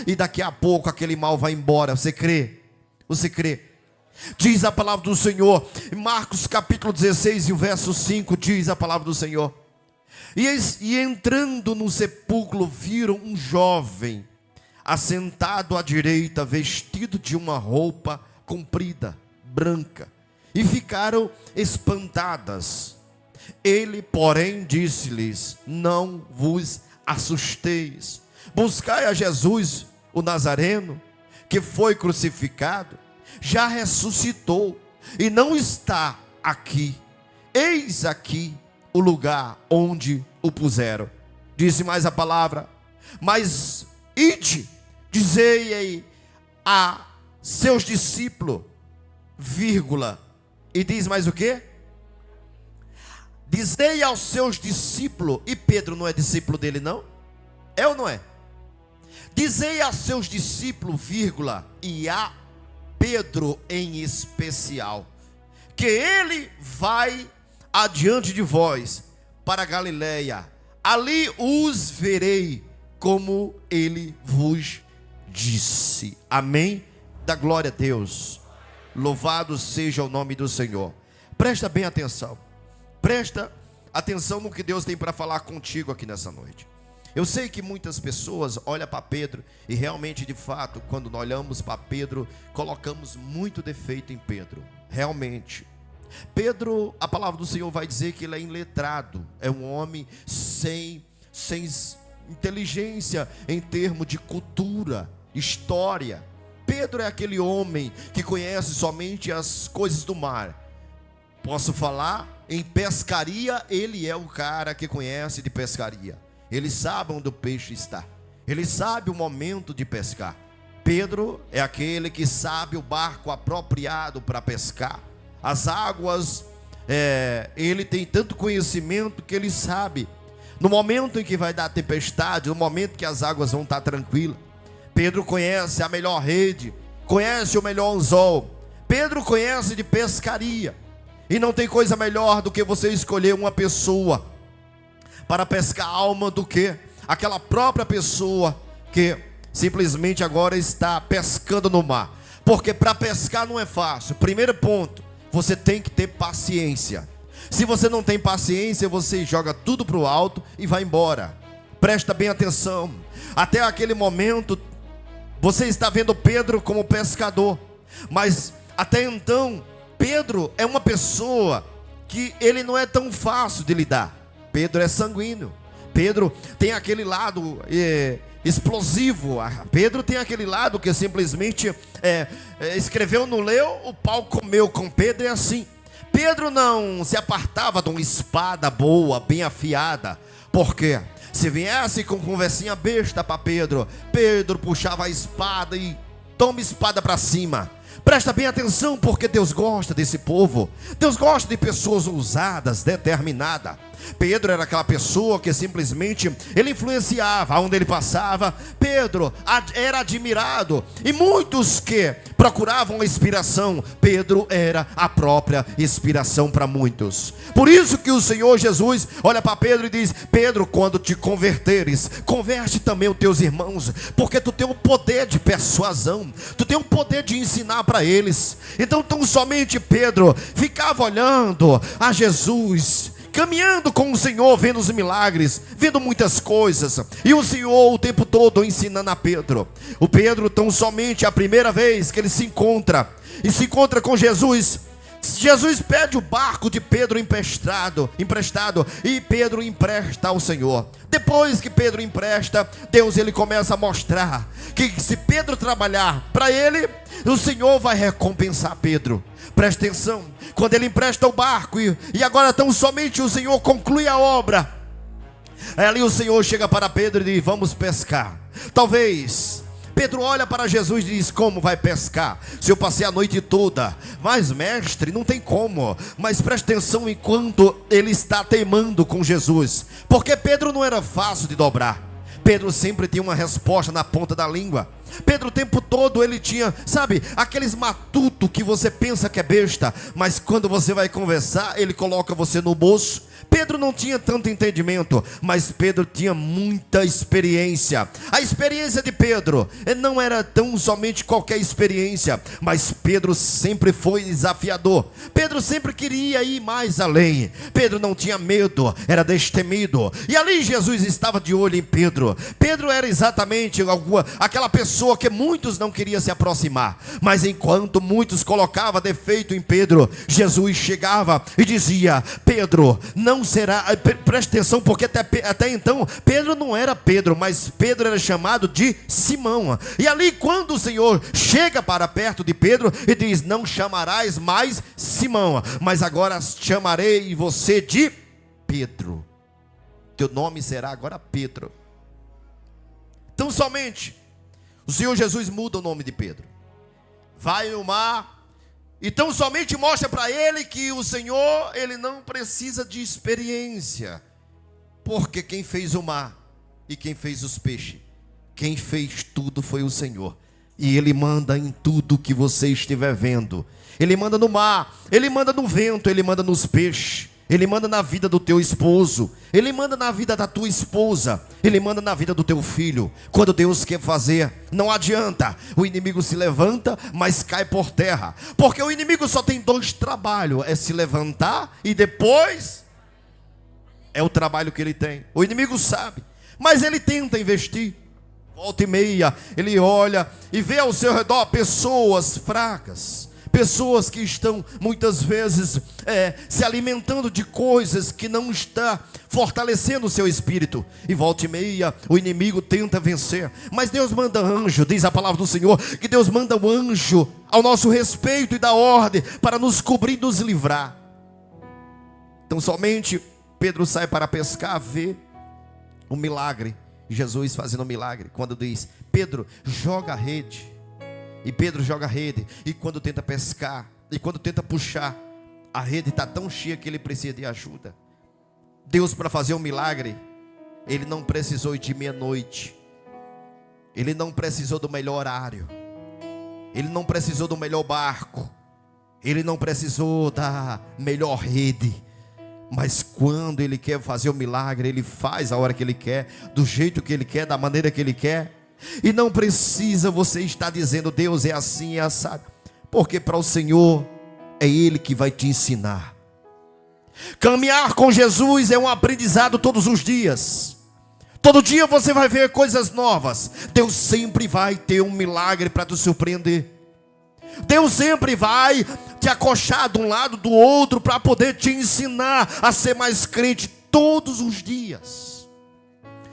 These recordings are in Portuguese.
e daqui a pouco aquele mal vai embora. Você crê? Você crê? Diz a palavra do Senhor, em Marcos capítulo 16 e o verso 5, diz a palavra do Senhor: e entrando no sepulcro, viram um jovem assentado à direita, vestido de uma roupa comprida, branca, e ficaram espantadas. Ele, porém, disse-lhes: não vos assusteis, buscai a Jesus, o Nazareno, que foi crucificado, já ressuscitou, e não está aqui. Eis aqui o lugar onde o puseram. Disse mais a palavra: mas ide, dizei a seus discípulos, vírgula, e diz mais o quê? Dizei aos seus discípulos. E Pedro não é discípulo dele, não? É ou não é? Dizei aos seus discípulos, vírgula, e a Pedro em especial, que ele vai adiante de vós para Galiléia, ali os verei, como ele vos disse. Amém? Da glória a Deus. Louvado seja o nome do Senhor. Presta bem atenção. Presta atenção no que Deus tem para falar contigo aqui nessa noite. Eu sei que muitas pessoas olham para Pedro e realmente, de fato, quando nós olhamos para Pedro, colocamos muito defeito em Pedro. Realmente. Pedro, a palavra do Senhor vai dizer que ele é iletrado. É um homem sem inteligência em termos de cultura, história. Pedro é aquele homem que conhece somente as coisas do mar. Posso falar, em pescaria, ele é o cara que conhece de pescaria. Ele sabe onde o peixe está. Ele sabe o momento de pescar. Pedro é aquele que sabe o barco apropriado para pescar. As águas, ele tem tanto conhecimento que ele sabe no momento em que vai dar tempestade, no momento que as águas vão estar tranquilas. Pedro conhece a melhor rede, conhece o melhor anzol. Pedro conhece de pescaria. E não tem coisa melhor do que você escolher uma pessoa para pescar a alma do que aquela própria pessoa que simplesmente agora está pescando no mar. Porque para pescar não é fácil. Primeiro ponto, você tem que ter paciência. Se você não tem paciência, você joga tudo para o alto e vai embora. Presta bem atenção. Até aquele momento, você está vendo Pedro como pescador. Mas até então, Pedro é uma pessoa que ele não é tão fácil de lidar. Pedro é sanguíneo. Pedro tem aquele lado explosivo. Pedro tem aquele lado que simplesmente escreveu, não leu, o pau comeu. Com Pedro é assim. Pedro não se apartava de uma espada boa, bem afiada. Por quê? Se viesse com conversinha besta para Pedro, Pedro puxava a espada e toma espada para cima. Presta bem atenção, porque Deus gosta desse povo. Deus gosta de pessoas ousadas, determinadas. Pedro era aquela pessoa que simplesmente ele influenciava aonde ele passava. Pedro era admirado, e muitos que procuravam a inspiração, Pedro era a própria inspiração para muitos. Por isso que o Senhor Jesus olha para Pedro e diz: Pedro, quando te converteres, converte também os teus irmãos, porque tu tem o poder de persuasão, tu tem o poder de ensinar para eles. Então tão somente Pedro ficava olhando a Jesus, caminhando com o Senhor, vendo os milagres, vendo muitas coisas, e o Senhor o tempo todo ensinando a Pedro. O Pedro, tão somente a primeira vez que ele se encontra com Jesus, Jesus pede o barco de Pedro emprestado, e Pedro empresta ao Senhor. Depois que Pedro empresta, Deus ele começa a mostrar que se Pedro trabalhar para ele, o Senhor vai recompensar Pedro. Presta atenção, quando ele empresta o barco e agora tão somente o Senhor conclui a obra, ali o Senhor chega para Pedro e diz: vamos pescar. Talvez Pedro olha para Jesus e diz: como vai pescar? Se eu passei a noite toda. Mas mestre, não tem como. Mas preste atenção enquanto ele está teimando com Jesus, porque Pedro não era fácil de dobrar. Pedro sempre tinha uma resposta na ponta da língua. Pedro o tempo todo ele tinha, sabe, aqueles matutos que você pensa que é besta, mas quando você vai conversar, ele coloca você no bolso. Pedro não tinha tanto entendimento, mas Pedro tinha muita experiência. A experiência de Pedro não era tão somente qualquer experiência, mas Pedro sempre foi desafiador. Pedro sempre queria ir mais além. Pedro não tinha medo, era destemido. E ali Jesus estava de olho em Pedro. Pedro era exatamente aquela pessoa que muitos não queriam se aproximar. Mas enquanto muitos colocavam defeito em Pedro, Jesus chegava e dizia: Pedro, não será, preste atenção, porque até então Pedro não era Pedro, mas Pedro era chamado de Simão. E ali quando o Senhor chega para perto de Pedro e diz: não chamarás mais Simão, mas agora chamarei você de Pedro. Teu nome será agora Pedro. Então somente o Senhor Jesus muda o nome de Pedro. Vai no mar. Então somente mostra para ele que o Senhor, ele não precisa de experiência. Porque quem fez o mar e quem fez os peixes, quem fez tudo foi o Senhor. E Ele manda em tudo que você estiver vendo. Ele manda no mar, Ele manda no vento, Ele manda nos peixes. Ele manda na vida do teu esposo, Ele manda na vida da tua esposa, Ele manda na vida do teu filho. Quando Deus quer fazer, não adianta. O inimigo se levanta, mas cai por terra. Porque o inimigo só tem dois trabalhos: é se levantar e depois é o trabalho que ele tem. O inimigo sabe, mas ele tenta investir. Volta e meia, ele olha e vê ao seu redor pessoas fracas. Pessoas que estão muitas vezes se alimentando de coisas que não está fortalecendo o seu espírito. E volta e meia o inimigo tenta vencer. Mas Deus manda anjo, diz a palavra do Senhor, que Deus manda um anjo ao nosso respeito e dá ordem para nos cobrir e nos livrar. Então somente Pedro sai para pescar, vê um milagre. Jesus fazendo um milagre. Quando diz: Pedro, joga a rede. E Pedro joga a rede, e quando tenta pescar, e quando tenta puxar, a rede está tão cheia que ele precisa de ajuda. Deus, para fazer um milagre, Ele não precisou de meia-noite, Ele não precisou do melhor horário, Ele não precisou do melhor barco, Ele não precisou da melhor rede. Mas quando Ele quer fazer o milagre, Ele faz a hora que Ele quer, do jeito que Ele quer, da maneira que Ele quer. E não precisa você estar dizendo: Deus é assim, é assado. Porque para o Senhor é Ele que vai te ensinar. Caminhar com Jesus é um aprendizado todos os dias. Todo dia você vai ver coisas novas. Deus sempre vai ter um milagre para te surpreender. Deus sempre vai te acochar de um lado do outro para poder te ensinar a ser mais crente todos os dias.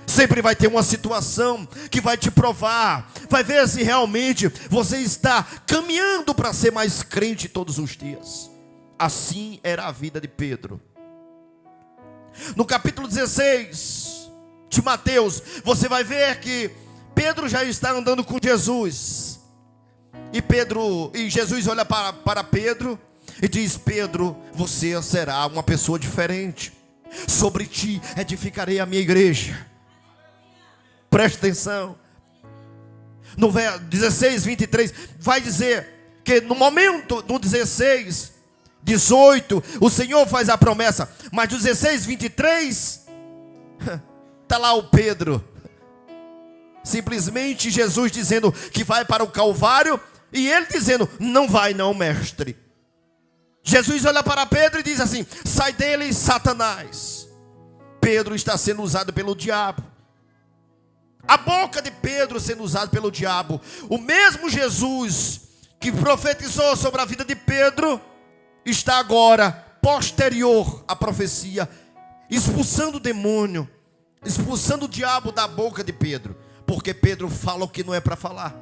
Sempre vai ter uma situação que vai te provar, vai ver se realmente você está caminhando para ser mais crente todos os dias. Assim era a vida de Pedro. No capítulo 16 de Mateus, você vai ver que Pedro já está andando com Jesus. E Jesus olha para Pedro e diz: Pedro, você será uma pessoa diferente. Sobre ti edificarei a minha igreja. Preste atenção. No 16:23 vai dizer que no momento do 16:18 o Senhor faz a promessa, mas do 16:23 está lá o Pedro, simplesmente Jesus dizendo que vai para o Calvário, e ele dizendo: não vai não, mestre. Jesus olha para Pedro e diz assim: sai dele, Satanás. Pedro está sendo usado pelo diabo. A boca de Pedro sendo usada pelo diabo. O mesmo Jesus que profetizou sobre a vida de Pedro está agora, posterior à profecia, expulsando o demônio, expulsando o diabo da boca de Pedro. Porque Pedro fala o que não é para falar.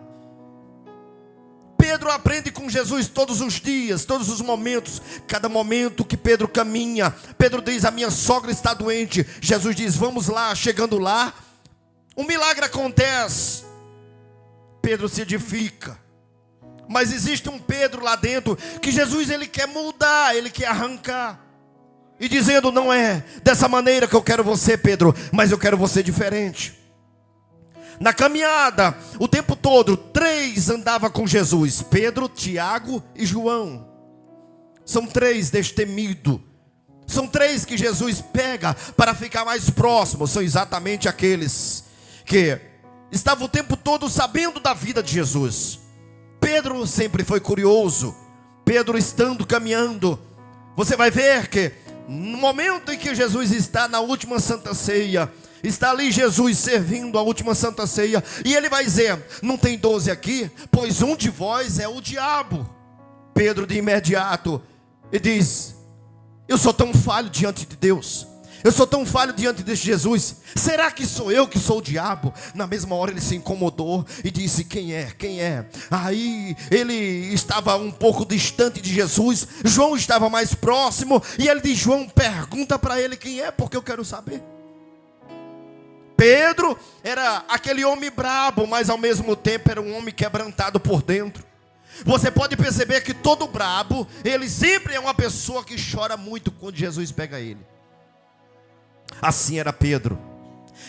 Pedro aprende com Jesus todos os dias, todos os momentos. Cada momento que Pedro caminha, Pedro diz: a minha sogra está doente. Jesus diz: vamos lá. Chegando lá, um milagre acontece. Pedro se edifica. Mas existe um Pedro lá dentro que Jesus ele quer mudar, ele quer arrancar. E dizendo: não é dessa maneira que eu quero você, Pedro, mas eu quero você diferente. Na caminhada, o tempo todo, 3 andavam com Jesus: Pedro, Tiago e João. São 3 destemidos. São 3 que Jesus pega para ficar mais próximo. São exatamente aqueles que estavam o tempo todo sabendo da vida de Jesus. Pedro sempre foi curioso. Pedro estando caminhando, você vai ver que no momento em que Jesus está na última Santa Ceia, está ali Jesus servindo a última Santa Ceia, e ele vai dizer: não tem 12 aqui? Pois um de vós é o diabo. Pedro de imediato e diz: eu sou tão falho diante de Deus, eu sou tão falho diante deste Jesus, será que sou eu que sou o diabo? Na mesma hora ele se incomodou e disse: quem é? Quem é? Aí ele estava um pouco distante de Jesus, João estava mais próximo, e ele diz: João, pergunta para ele quem é, porque eu quero saber. Pedro era aquele homem brabo, mas ao mesmo tempo era um homem quebrantado por dentro. Você pode perceber que todo brabo, ele sempre é uma pessoa que chora muito quando Jesus pega ele. Assim era Pedro.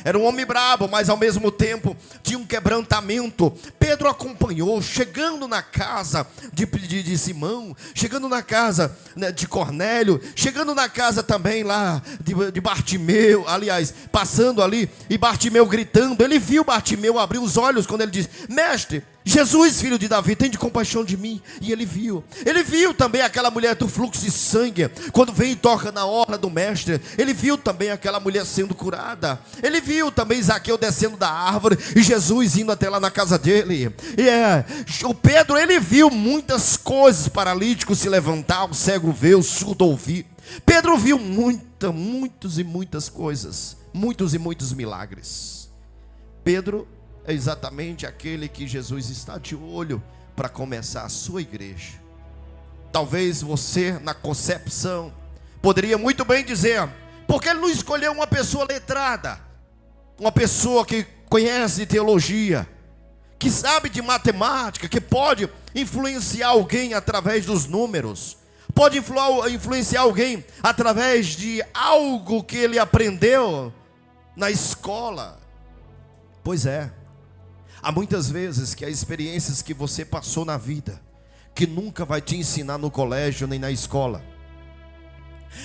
Era um homem brabo, mas ao mesmo tempo tinha um quebrantamento. Pedro acompanhou, chegando na casa de Simão, chegando na casa, né, de Cornélio, chegando na casa também lá de Bartimeu, aliás, passando ali, e Bartimeu gritando. Ele viu Bartimeu abrir os olhos quando ele disse: mestre, Jesus, filho de Davi, tem de compaixão de mim. E ele viu também aquela mulher do fluxo de sangue, quando vem e toca na orla do mestre. Ele viu também aquela mulher sendo curada. Ele viu também Zaqueu descendo da árvore e Jesus indo até lá na casa dele. O Pedro, ele viu muitas coisas: paralítico se levantar, o cego ver, o surdo ouvir. Pedro viu muitas coisas, muitos e muitos milagres. Pedro é exatamente aquele que Jesus está de olho para começar a sua igreja. Talvez você, na concepção, poderia muito bem dizer: porque ele não escolheu uma pessoa letrada, uma pessoa que conhece teologia, que sabe de matemática, que pode influenciar alguém através dos números, pode influenciar alguém através de algo que ele aprendeu na escola. Pois é, há muitas vezes que há experiências que você passou na vida que nunca vai te ensinar no colégio nem na escola.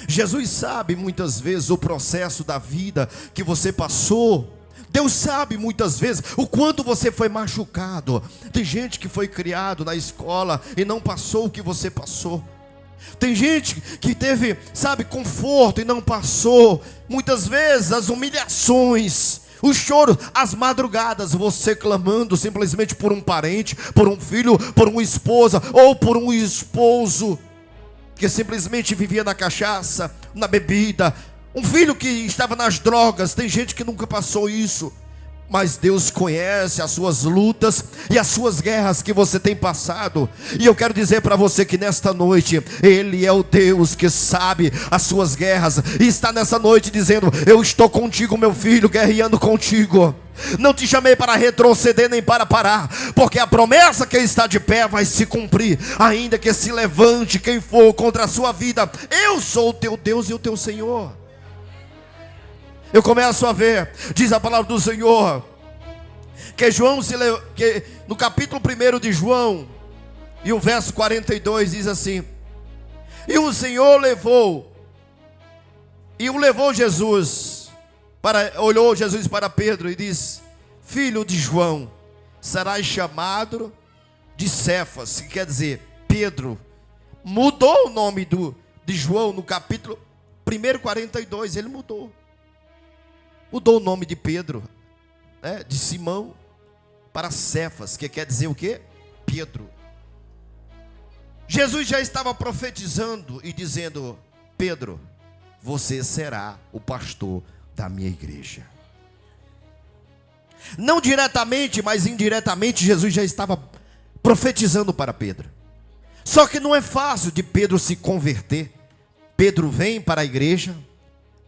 Jesus sabe muitas vezes o processo da vida que você passou. Deus sabe muitas vezes o quanto você foi machucado. Tem gente que foi criado na escola e não passou o que você passou. Tem gente que teve, conforto e não passou muitas vezes as humilhações, o choro, as madrugadas, você clamando simplesmente por um parente, por um filho, por uma esposa ou por um esposo que simplesmente vivia na cachaça, na bebida, um filho que estava nas drogas. Tem gente que nunca passou isso, mas Deus conhece as suas lutas e as suas guerras que você tem passado. E eu quero dizer para você que nesta noite, Ele é o Deus que sabe as suas guerras, e está nessa noite dizendo: eu estou contigo, meu filho, guerreando contigo. Não te chamei para retroceder nem para parar, porque a promessa que está de pé vai se cumprir. Ainda que se levante quem for contra a sua vida, eu sou o teu Deus e o teu Senhor. Eu começo a ver, diz a palavra do Senhor, que no capítulo 1 de João, e o verso 42 diz assim: e o Senhor levou Jesus, olhou Jesus para Pedro e disse: filho de João, serás chamado de Cefas, que quer dizer Pedro. Mudou o nome de João no capítulo 42, ele mudou o nome de Pedro, de Simão, para Cefas, que quer dizer o quê? Pedro. Jesus já estava profetizando e dizendo: Pedro, você será o pastor da minha igreja. Não diretamente, mas indiretamente, Jesus já estava profetizando para Pedro. Só que não é fácil de Pedro se converter. Pedro vem para a igreja,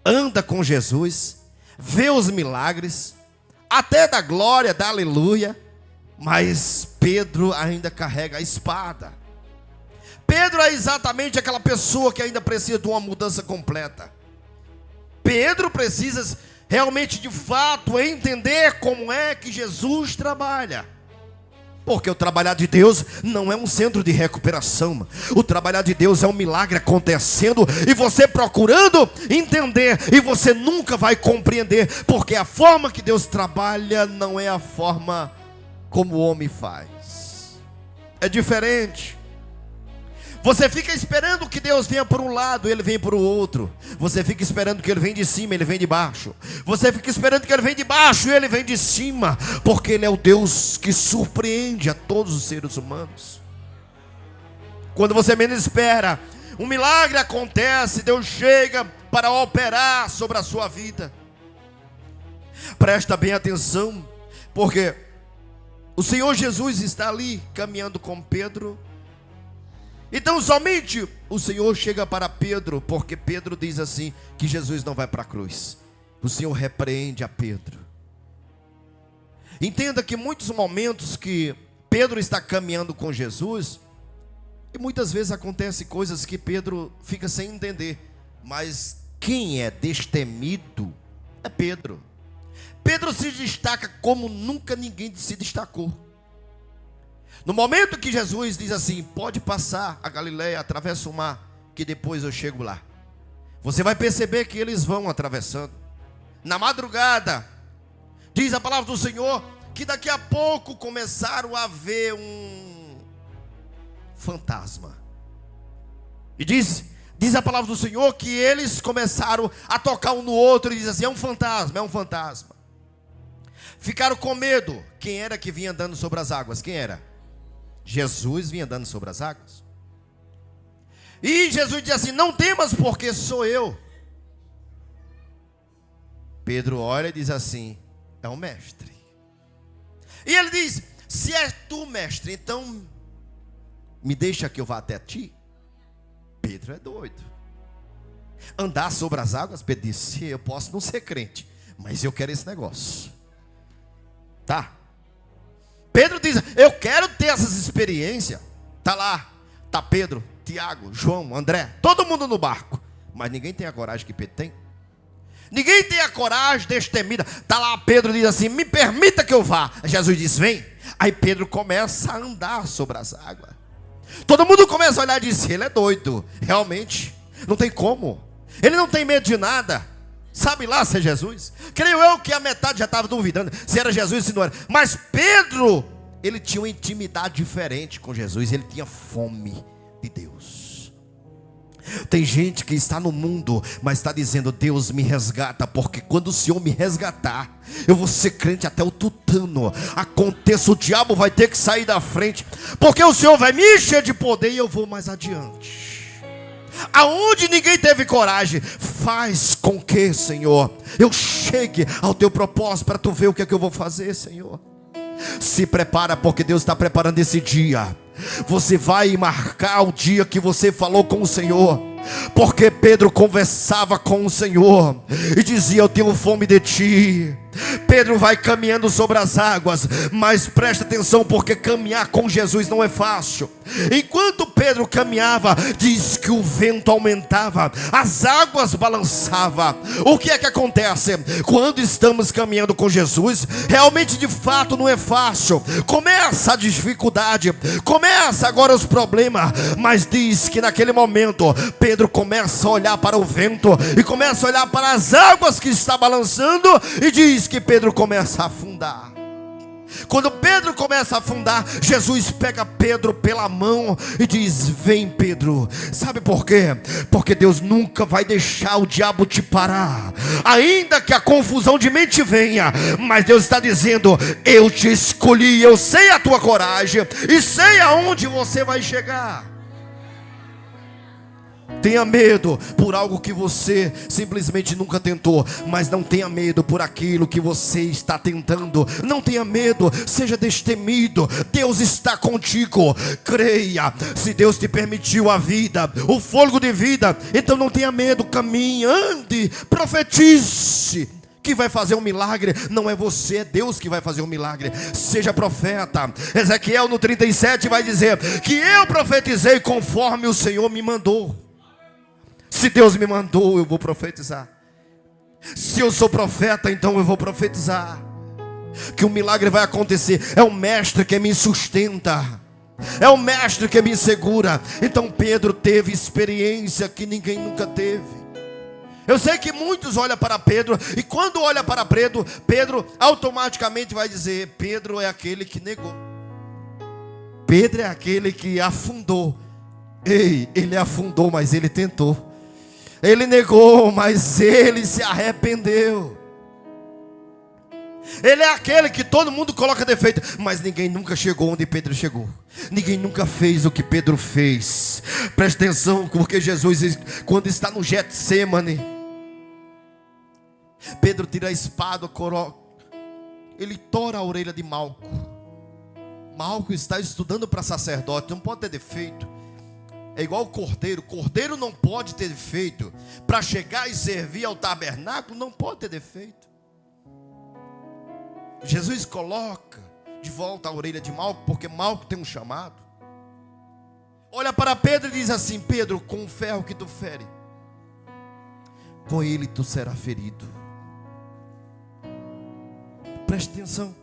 anda com Jesus, vê os milagres, até da glória, da aleluia, mas Pedro ainda carrega a espada. Pedro é exatamente aquela pessoa que ainda precisa de uma mudança completa. Pedro precisa realmente, de fato, entender como é que Jesus trabalha. Porque o trabalhar de Deus não é um centro de recuperação. O trabalhar de Deus é um milagre acontecendo e você procurando entender, e você nunca vai compreender, porque a forma que Deus trabalha não é a forma como o homem faz. É diferente. Você fica esperando que Deus venha por um lado, Ele vem por outro. Você fica esperando que Ele venha de cima, Ele vem de baixo. Você fica esperando que Ele venha de baixo, Ele vem de cima. Porque Ele é o Deus que surpreende a todos os seres humanos. Quando você menos espera, um milagre acontece, Deus chega para operar sobre a sua vida. Presta bem atenção, porque o Senhor Jesus está ali caminhando com Pedro. Então somente o Senhor chega para Pedro, porque Pedro diz assim, que Jesus não vai para a cruz. O Senhor repreende a Pedro. Entenda que muitos momentos que Pedro está caminhando com Jesus, e muitas vezes acontecem coisas que Pedro fica sem entender. Mas quem é destemido é Pedro. Pedro se destaca como nunca ninguém se destacou. No momento que Jesus diz assim, pode passar a Galileia, atravessa o mar, que depois eu chego lá. Você vai perceber que eles vão atravessando. Na madrugada, diz a palavra do Senhor, que daqui a pouco começaram a ver um fantasma. E diz a palavra do Senhor que eles começaram a tocar um no outro e diz assim, é um fantasma, é um fantasma. Ficaram com medo. Quem era que vinha andando sobre as águas? Quem era? Jesus vinha andando sobre as águas. E Jesus diz assim, não temas porque sou eu. Pedro olha e diz assim, é o mestre. E ele diz, se és tu, mestre, então me deixa que eu vá até ti. Pedro é doido. Andar sobre as águas? Pedro disse, eu posso não ser crente, mas eu quero esse negócio. Tá? Pedro diz, eu quero ter essas experiências. Tá lá, tá Pedro, Tiago, João, André, todo mundo no barco. Mas ninguém tem a coragem que Pedro tem. Ninguém tem a coragem destemida. Tá lá, Pedro diz assim, me permita que eu vá. Jesus diz, vem. Aí Pedro começa a andar sobre as águas. Todo mundo começa a olhar e diz, ele é doido. Realmente, não tem como. Ele não tem medo de nada. Sabe lá se é Jesus? Creio eu que a metade já estava duvidando se era Jesus ou se não era. Mas Pedro, ele tinha uma intimidade diferente com Jesus. Ele tinha fome de Deus. Tem gente que está no mundo, mas está dizendo, Deus me resgata, porque quando o Senhor me resgatar, eu vou ser crente até o tutano. Aconteça, o diabo vai ter que sair da frente, porque o Senhor vai me encher de poder e eu vou mais adiante. Aonde ninguém teve coragem, faz com que, Senhor, eu chegue ao teu propósito, para tu ver o que é que eu vou fazer, Senhor. Se prepara, porque Deus está preparando esse dia. Você vai marcar o dia que você falou com o Senhor. Porque Pedro conversava com o Senhor e dizia, eu tenho fome de ti. Pedro vai caminhando sobre as águas, mas presta atenção, porque caminhar com Jesus não é fácil. Enquanto Pedro caminhava, diz que o vento aumentava, as águas balançavam. O que é que acontece? Quando estamos caminhando com Jesus, realmente de fato não é fácil. Começa a dificuldade, começa agora os problemas, mas diz que naquele momento Pedro começa a olhar para o vento e começa a olhar para as águas que está balançando, e diz que Pedro começa a afundar. Quando Pedro começa a afundar, Jesus pega Pedro pela mão e diz, vem Pedro. Sabe por quê? Porque Deus nunca vai deixar o diabo te parar, ainda que a confusão de mente venha. Mas Deus está dizendo, eu te escolhi, eu sei a tua coragem e sei aonde você vai chegar. Tenha medo por algo que você simplesmente nunca tentou, mas não tenha medo por aquilo que você está tentando. Não tenha medo, seja destemido. Deus está contigo. Creia, se Deus te permitiu a vida, o fôlego de vida, então não tenha medo. Caminhe, ande, profetize. Que vai fazer um milagre não é você, é Deus que vai fazer um milagre. Seja profeta. Ezequiel no 37 vai dizer que eu profetizei conforme o Senhor me mandou. Se Deus me mandou, eu vou profetizar. Se eu sou profeta, então eu vou profetizar. que o milagre vai acontecer. É o mestre que me sustenta, é o mestre que me segura. Então Pedro teve experiência que ninguém nunca teve. Eu sei que muitos olham para Pedro, e quando olha para Pedro, Pedro automaticamente vai dizer: Pedro é aquele que negou, Pedro é aquele que afundou. Ei, ele afundou, mas ele tentou. Ele negou, mas ele se arrependeu. Ele é aquele que todo mundo coloca defeito, mas ninguém nunca chegou onde Pedro chegou. Ninguém nunca fez o que Pedro fez. Presta atenção, porque Jesus, quando está no Getsemane, Pedro tira a espada, ele tora a orelha de Malco. Malco está estudando para sacerdote, não pode ter defeito. É igual o cordeiro. Cordeiro não pode ter defeito. Para chegar e servir ao tabernáculo, não pode ter defeito. Jesus coloca de volta a orelha de Malco, porque Malco tem um chamado. Olha para Pedro e diz assim: Pedro, com o ferro que tu fere, com ele tu será ferido. Preste atenção.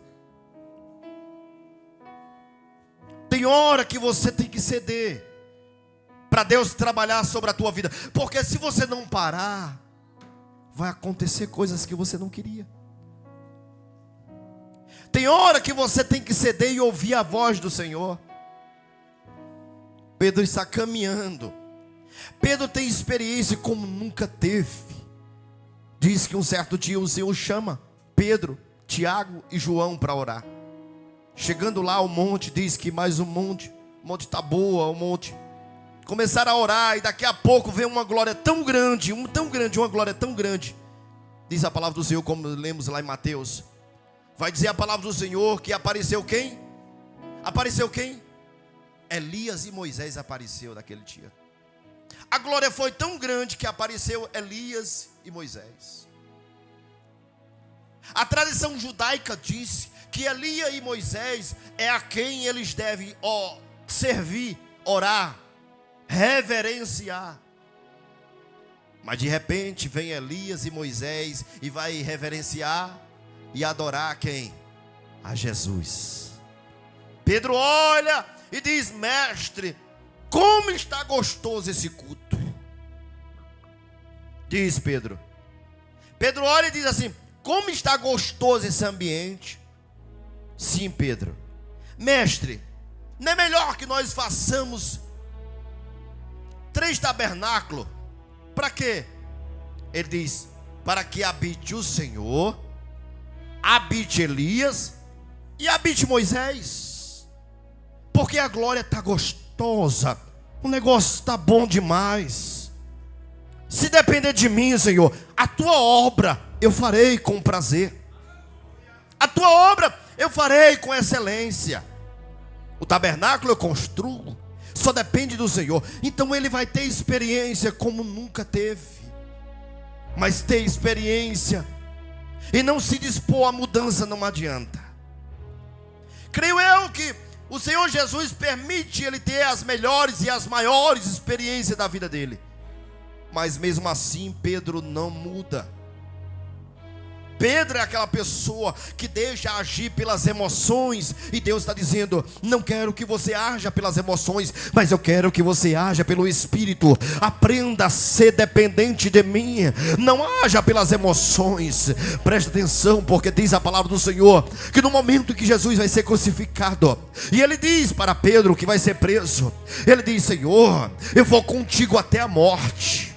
Tem hora que você tem que ceder para Deus trabalhar sobre a tua vida, porque se você não parar, vai acontecer coisas que você não queria. Tem hora que você tem que ceder e ouvir a voz do Senhor. Pedro está caminhando. Pedro tem experiência como nunca teve. Diz que um certo dia o Senhor chama Pedro, Tiago e João para orar. Chegando lá ao monte, diz que mais um monte, o monte Taboa, o monte. Começaram a orar e daqui a pouco vem uma glória tão grande, uma glória tão grande. Diz a palavra do Senhor, como lemos lá em Mateus. Vai dizer a palavra do Senhor que apareceu quem? Apareceu quem? Elias e Moisés apareceu naquele dia. A glória foi tão grande que apareceu Elias e Moisés. A tradição judaica diz que Elias e Moisés é a quem eles devem servir, orar, reverenciar. Mas de repente vem Elias e Moisés e vai reverenciar e adorar quem? A Jesus. Pedro olha e diz: mestre, como está gostoso esse culto. Diz Pedro. Pedro olha e diz assim: como está gostoso esse ambiente. Sim, Pedro. Mestre, não é melhor que nós façamos 3 tabernáculos? Para quê? Ele diz: para que habite o Senhor, habite Elias e habite Moisés. Porque a glória está gostosa, o negócio está bom demais. Se depender de mim, Senhor, a tua obra eu farei com prazer. A tua obra eu farei com excelência. O tabernáculo eu construo, só depende do Senhor. Então ele vai ter experiência como nunca teve. Mas ter experiência e não se dispor à mudança não adianta. Creio eu que o Senhor Jesus permite ele ter as melhores e as maiores experiências da vida dele. Mas mesmo assim Pedro não muda. Pedro é aquela pessoa que deixa agir pelas emoções. E Deus está dizendo: não quero que você haja pelas emoções, mas eu quero que você haja pelo Espírito. Aprenda a ser dependente de mim. Não haja pelas emoções. Presta atenção, porque diz a palavra do Senhor que no momento que Jesus vai ser crucificado, e ele diz para Pedro que vai ser preso, ele diz: Senhor, eu vou contigo até a morte.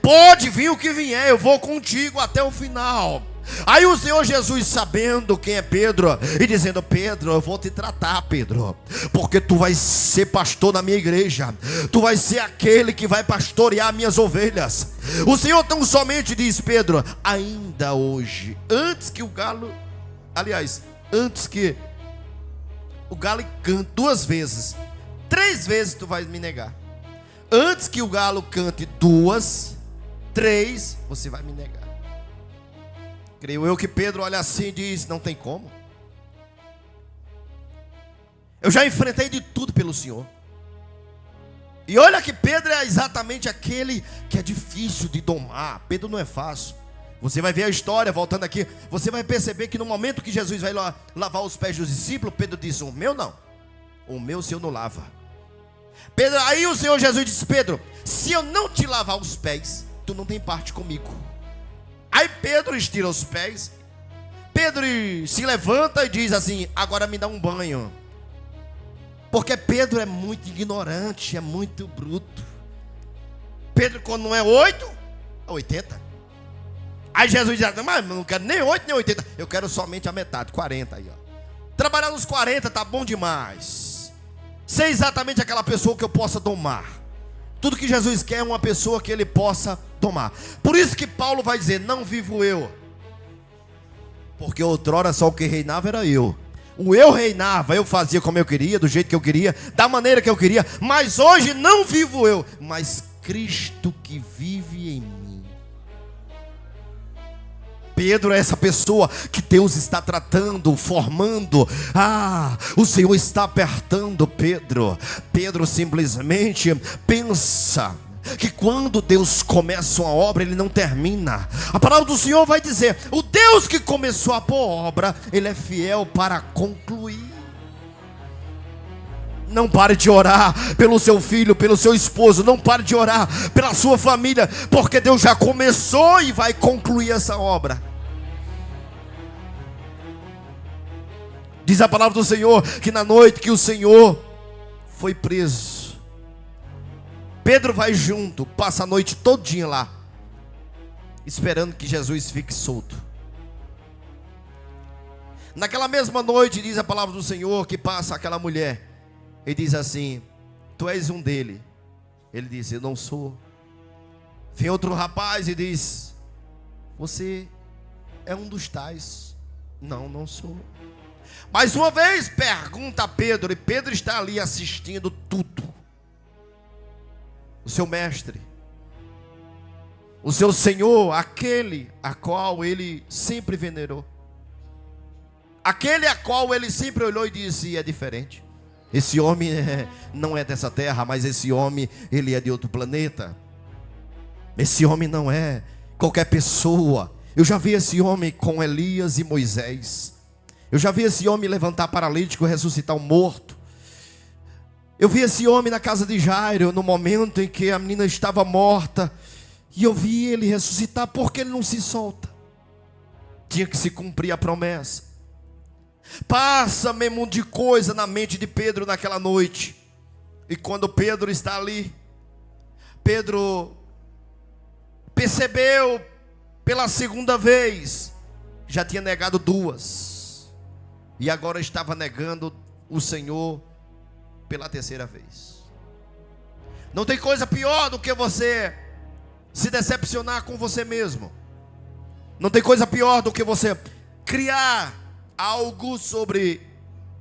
Pode vir o que vier, eu vou contigo até o final. Aí o Senhor Jesus, sabendo quem é Pedro, e dizendo: Pedro, eu vou te tratar, Pedro, porque tu vais ser pastor na minha igreja. Tu vais ser aquele que vai pastorear minhas ovelhas. O Senhor tão somente diz: Pedro, ainda hoje, antes que o galo cante 2 vezes, 3 vezes tu vais me negar. Antes que o galo cante 2, 3, você vai me negar. Creio eu que Pedro olha assim e diz: não tem como. Eu já enfrentei de tudo pelo Senhor. E olha que Pedro é exatamente aquele que é difícil de domar. Pedro não é fácil. Você vai ver a história, voltando aqui, você vai perceber que no momento que Jesus vai lavar os pés dos discípulos, Pedro disse: o meu não, o meu o Senhor não lava. Pedro, aí o Senhor Jesus disse: Pedro, se eu não te lavar os pés, tu não tem parte comigo. Aí Pedro estira os pés, Pedro se levanta e diz assim: agora me dá um banho. Porque Pedro é muito ignorante, é muito bruto. Pedro, quando não é 8, é 80. Aí Jesus diz: mas não quero nem 8 nem 80, eu quero somente a metade, 40 aí, ó. Trabalhar nos 40 tá bom demais. Ser exatamente aquela pessoa que eu possa domar. Tudo que Jesus quer é uma pessoa que ele possa domar. Por isso que Paulo vai dizer: não vivo eu, porque outrora só o que reinava era eu. O eu reinava, eu fazia como eu queria, do jeito que eu queria, da maneira que eu queria. Mas hoje não vivo eu, mas Cristo que vive em mim. Pedro é essa pessoa que Deus está tratando, formando. O Senhor está apertando Pedro. Pedro simplesmente pensa que quando Deus começa uma obra, Ele não termina. A palavra do Senhor vai dizer: o Deus que começou a boa obra, Ele é fiel para concluir. Não pare de orar pelo seu filho, pelo seu esposo. Não pare de orar pela sua família, porque Deus já começou e vai concluir essa obra. Diz a palavra do Senhor que na noite que o Senhor foi preso, Pedro vai junto, passa a noite todinha lá, esperando que Jesus fique solto. Naquela mesma noite, diz a palavra do Senhor, que passa aquela mulher e diz assim: tu és um dele. Ele diz: eu não sou. Vem outro rapaz e diz: você é um dos tais. Não, não sou. Mais uma vez pergunta a Pedro, e Pedro está ali assistindo tudo. O seu mestre, o seu Senhor, aquele a qual ele sempre venerou, aquele a qual ele sempre olhou e disse: é diferente. Esse homem não é dessa terra, mas esse homem, ele é de outro planeta. Esse homem não é qualquer pessoa. Eu já vi esse homem com Elias e Moisés. Eu já vi esse homem levantar paralítico, ressuscitar um morto. Eu vi esse homem na casa de Jairo, no momento em que a menina estava morta, e eu vi ele ressuscitar. Porque ele não se solta? Tinha que se cumprir a promessa. Passa mesmo de coisa na mente de Pedro naquela noite. E quando Pedro está ali, Pedro percebeu pela segunda vez, já tinha negado 2, e agora estava negando o Senhor pela 3ª vez. Não tem coisa pior do que você se decepcionar com você mesmo. Não tem coisa pior do que você criar algo sobre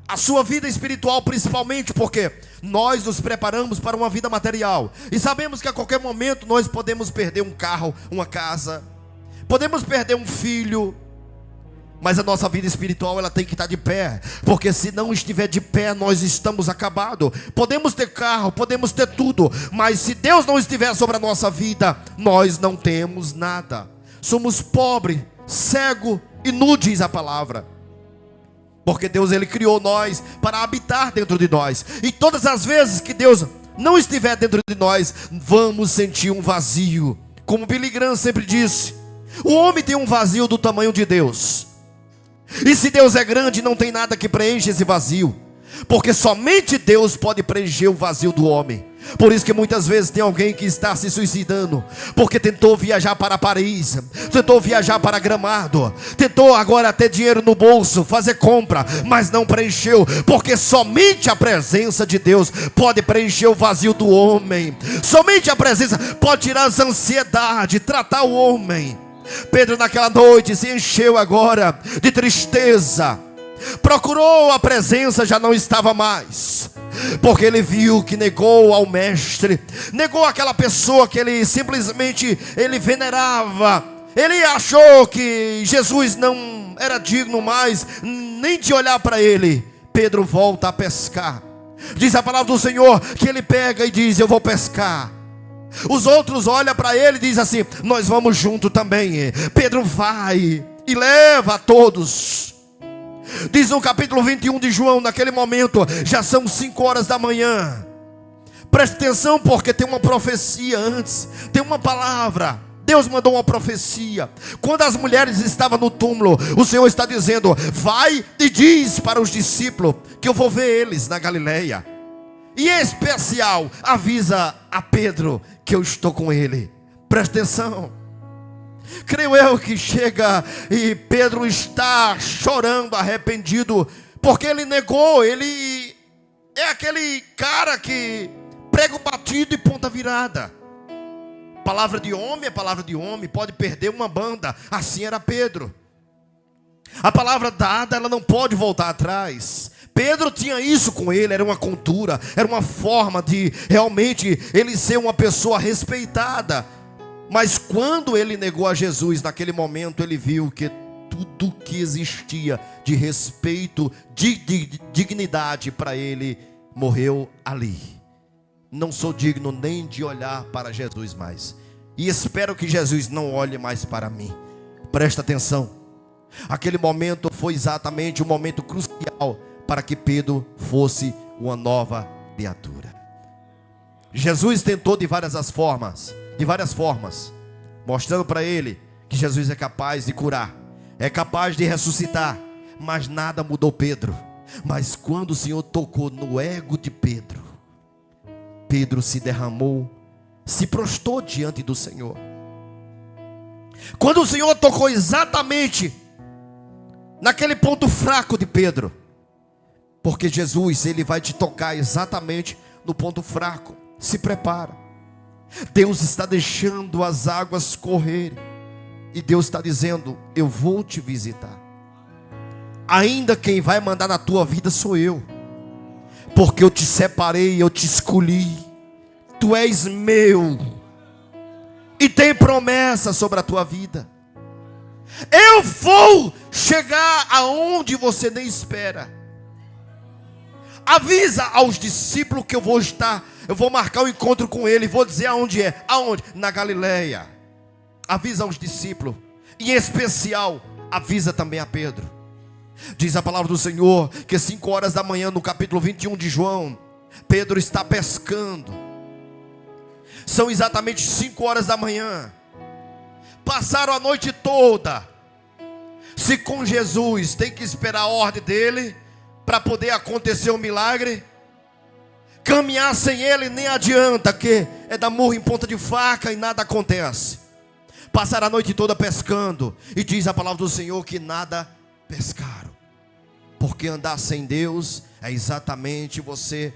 a sua vida espiritual, principalmente porque nós nos preparamos para uma vida material e sabemos que a qualquer momento nós podemos perder um carro, uma casa, podemos perder um filho, mas a nossa vida espiritual, ela tem que estar de pé, porque se não estiver de pé, nós estamos acabados. Podemos ter carro, podemos ter tudo, mas se Deus não estiver sobre a nossa vida, nós não temos nada. Somos pobres, cegos e nu, diz a palavra. Porque Deus, Ele criou nós para habitar dentro de nós. E todas as vezes que Deus não estiver dentro de nós, vamos sentir um vazio. Como Billy Graham sempre disse, o homem tem um vazio do tamanho de Deus. E se Deus é grande, não tem nada que preencha esse vazio. Porque somente Deus pode preencher o vazio do homem. Por isso que muitas vezes tem alguém que está se suicidando, porque tentou viajar para Paris, tentou viajar para Gramado, tentou agora ter dinheiro no bolso, fazer compra, mas não preencheu. Porque somente a presença de Deus pode preencher o vazio do homem. Somente a presença pode tirar as ansiedades, tratar o homem. Pedro naquela noite se encheu agora de tristeza. Procurou a presença, já não estava mais, porque ele viu que negou ao mestre, negou aquela pessoa que ele simplesmente ele venerava. Ele achou que Jesus não era digno mais nem de olhar para ele. Pedro volta a pescar. Diz a palavra do Senhor que ele pega e diz: eu vou pescar. Os outros olham para ele e dizem assim: nós vamos junto também. Pedro vai e leva a todos. Diz no capítulo 21 de João, naquele momento, já são 5 horas da manhã. Preste atenção, porque tem uma profecia antes, tem uma palavra. Deus mandou uma profecia. Quando as mulheres estavam no túmulo, o Senhor está dizendo: vai e diz para os discípulos que eu vou ver eles na Galileia. E em especial, avisa a Pedro que eu estou com ele. Preste atenção. Creio eu que chega e Pedro está chorando, arrependido, porque ele negou. Ele é aquele cara que prego batido e ponta virada. Palavra de homem é palavra de homem, pode perder uma banda. Assim era Pedro. A palavra dada, ela não pode voltar atrás. Pedro tinha isso com ele, era uma cultura, era uma forma de realmente ele ser uma pessoa respeitada. Mas quando ele negou a Jesus, naquele momento ele viu que tudo que existia de respeito, de dignidade para ele, morreu ali. Não sou digno nem de olhar para Jesus mais. E espero que Jesus não olhe mais para mim. Presta atenção. Aquele momento foi exatamente um momento crucial para que Pedro fosse uma nova criatura. Jesus tentou de várias formas, mostrando para ele que Jesus é capaz de curar, é capaz de ressuscitar, mas nada mudou Pedro. Mas quando o Senhor tocou no ego de Pedro, Pedro se derramou, se prostrou diante do Senhor. Quando o Senhor tocou exatamente naquele ponto fraco de Pedro, porque Jesus, ele vai te tocar exatamente no ponto fraco. Se prepara. Deus está deixando as águas correr, e Deus está dizendo: eu vou te visitar. Ainda quem vai mandar na tua vida sou eu, porque eu te separei, eu te escolhi. Tu és meu, e tem promessa sobre a tua vida. Eu vou chegar aonde você nem espera. Avisa aos discípulos que eu vou marcar um encontro com ele. Vou dizer aonde é. Aonde? Na Galileia. Avisa aos discípulos. E em especial, avisa também a Pedro. Diz a palavra do Senhor que 5 horas da manhã, no capítulo 21 de João, Pedro está pescando. São exatamente 5 horas da manhã. Passaram a noite toda. Se com Jesus tem que esperar a ordem dele para poder acontecer um milagre, caminhar sem ele nem adianta, que é dar murro em ponta de faca e nada acontece. Passaram a noite toda pescando, e diz a palavra do Senhor que nada pescaram. Porque andar sem Deus é exatamente você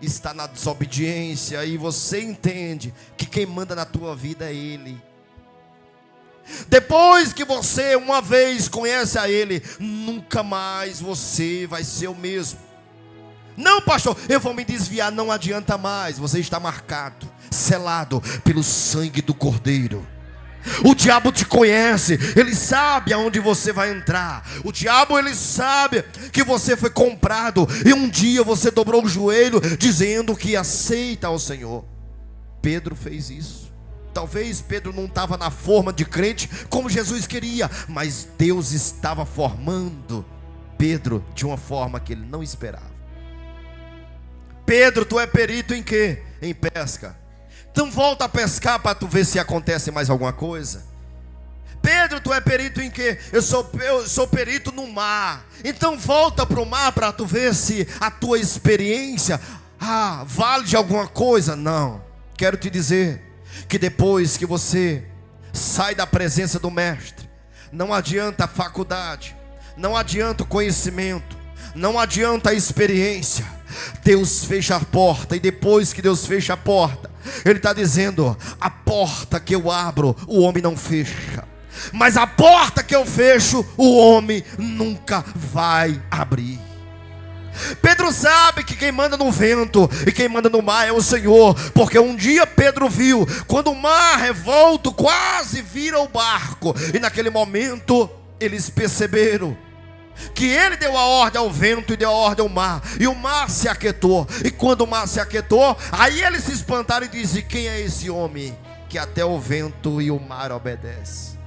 está na desobediência, e você entende que quem manda na tua vida é Ele. Depois que você uma vez conhece a Ele, nunca mais você vai ser o mesmo. Não, pastor, eu vou me desviar. Não adianta mais. Você está marcado, selado pelo sangue do Cordeiro. O diabo te conhece, ele sabe aonde você vai entrar. O diabo, ele sabe que você foi comprado, e um dia você dobrou o joelho dizendo que aceita ao Senhor. Pedro fez isso. Talvez Pedro não estava na forma de crente como Jesus queria, mas Deus estava formando Pedro de uma forma que ele não esperava. Pedro, tu é perito em quê? Em pesca. Então volta a pescar para tu ver se acontece mais alguma coisa. Pedro, tu é perito em quê? Eu sou perito no mar. Então volta para o mar para tu ver se a tua experiência vale de alguma coisa. Não, quero te dizer que depois que você sai da presença do mestre, não adianta a faculdade, não adianta o conhecimento, não adianta a experiência. Deus fecha a porta, e depois que Deus fecha a porta, Ele está dizendo: a porta que eu abro, o homem não fecha, mas a porta que eu fecho, o homem nunca vai abrir. Pedro sabe que quem manda no vento e quem manda no mar é o Senhor, porque um dia Pedro viu quando o mar revolto quase vira o barco, e naquele momento eles perceberam que ele deu a ordem ao vento e deu a ordem ao mar, e o mar se aquietou. E quando o mar se aquietou, aí eles se espantaram e dizem: quem é esse homem que até o vento e o mar obedecem?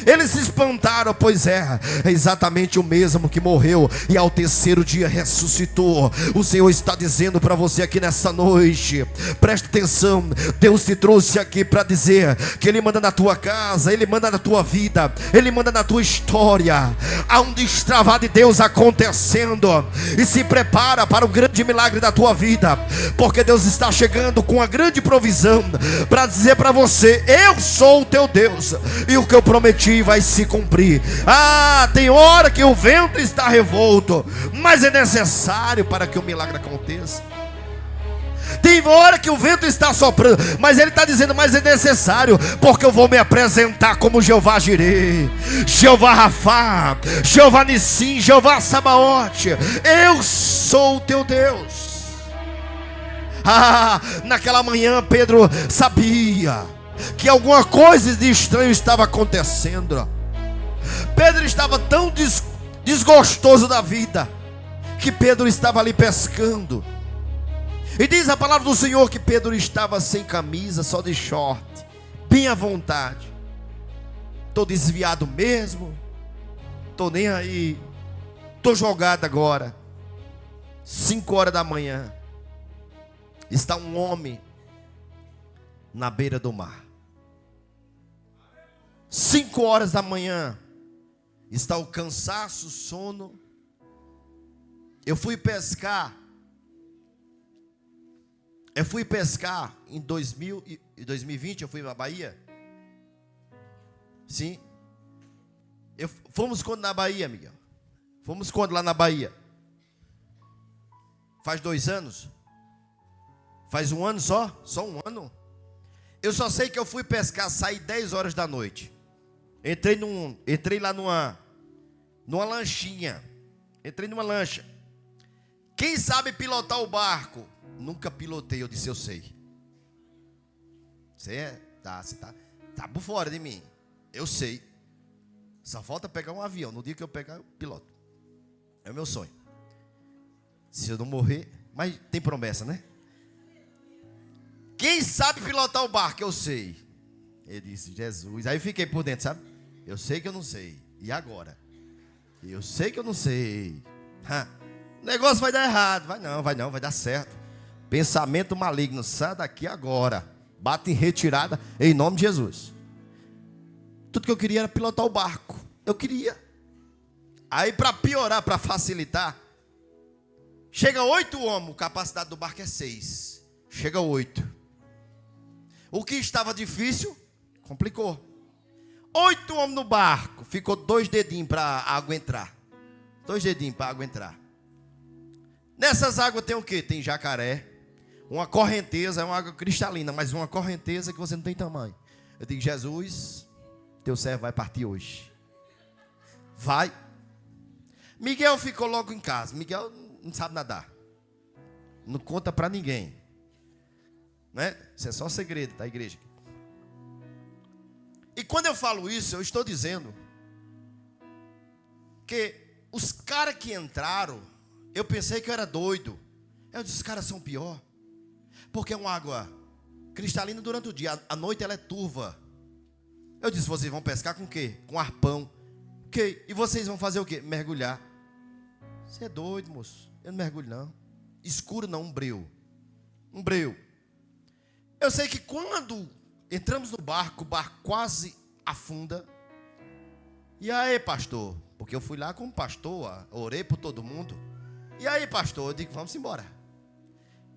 Eles se espantaram, pois é exatamente o mesmo que morreu e ao terceiro dia ressuscitou. O Senhor está dizendo para você aqui nessa noite, preste atenção, Deus te trouxe aqui para dizer que Ele manda na tua casa, Ele manda na tua vida, Ele manda na tua história. Há um destravar de Deus acontecendo, e se prepara para o grande milagre da tua vida, porque Deus está chegando com a grande provisão para dizer para você: eu sou o teu Deus, e o que eu prometi vai se cumprir. Tem hora que o vento está revolto, mas é necessário para que o milagre aconteça. Tem hora que o vento está soprando, mas ele está dizendo: mas é necessário, porque eu vou me apresentar como Jeová Jireh, Jeová Rafá, Jeová Nissim, Jeová Sabaote. Eu sou o teu Deus. Naquela manhã Pedro sabia que alguma coisa de estranho estava acontecendo. Pedro estava tão desgostoso da vida, que Pedro estava ali pescando. E diz a palavra do Senhor que Pedro estava sem camisa, só de short, bem à vontade. Estou desviado mesmo, estou nem aí, estou jogado agora. 5 horas da manhã, está um homem na beira do mar. 5 horas da manhã, está o cansaço, o sono. Eu fui pescar em 2020, eu fui para a Bahia. Sim. Fomos quando na Bahia, Miguel? Fomos quando lá na Bahia? Faz 2 anos? Faz 1 ano só? Só 1 ano? Eu só sei que eu fui pescar, saí 10 horas da noite. Entrei lá numa lanchinha. Entrei numa lancha. Quem sabe pilotar o barco? Nunca pilotei, eu disse: eu sei. Você tá por fora de mim. Eu sei. Só falta pegar um avião. No dia que eu pegar, eu piloto. É o meu sonho. Se eu não morrer, mas tem promessa, né? Quem sabe pilotar o barco? Eu sei. Ele disse: Jesus. Aí eu fiquei por dentro, sabe? Eu sei que eu não sei. E agora? Eu sei que eu não sei. O negócio vai dar errado. Vai não, vai dar certo. Pensamento maligno, sai daqui agora. Bate em retirada em nome de Jesus. Tudo que eu queria era pilotar o barco. Eu queria. Aí para piorar, para facilitar, chega 8 homens, a capacidade do barco é 6. Chega 8. O que estava difícil, complicou. 8 homens no barco, ficou 2 dedinhos para a água entrar. 2 dedinhos para a água entrar. Nessas águas tem o quê? Tem jacaré, uma correnteza, é uma água cristalina, mas uma correnteza que você não tem tamanho. Eu digo: Jesus, teu servo vai partir hoje. Vai. Miguel ficou logo em casa. Miguel não sabe nadar. Não conta para ninguém. Né? Isso é só segredo da igreja. E quando eu falo isso, eu estou dizendo que os caras que entraram, eu pensei que eu era doido. Eu disse: os caras são pior. Porque é uma água cristalina durante o dia, à noite ela é turva. Eu disse: vocês vão pescar com o quê? Com arpão. Ok. E vocês vão fazer o quê? Mergulhar. Você é doido, moço. Eu não mergulho não. Escuro não, um breu. Um breu. Eu sei que quando entramos no barco, o barco quase afunda. E aí, pastor? Porque eu fui lá como pastor, orei por todo mundo. E aí, pastor? Eu digo: vamos embora.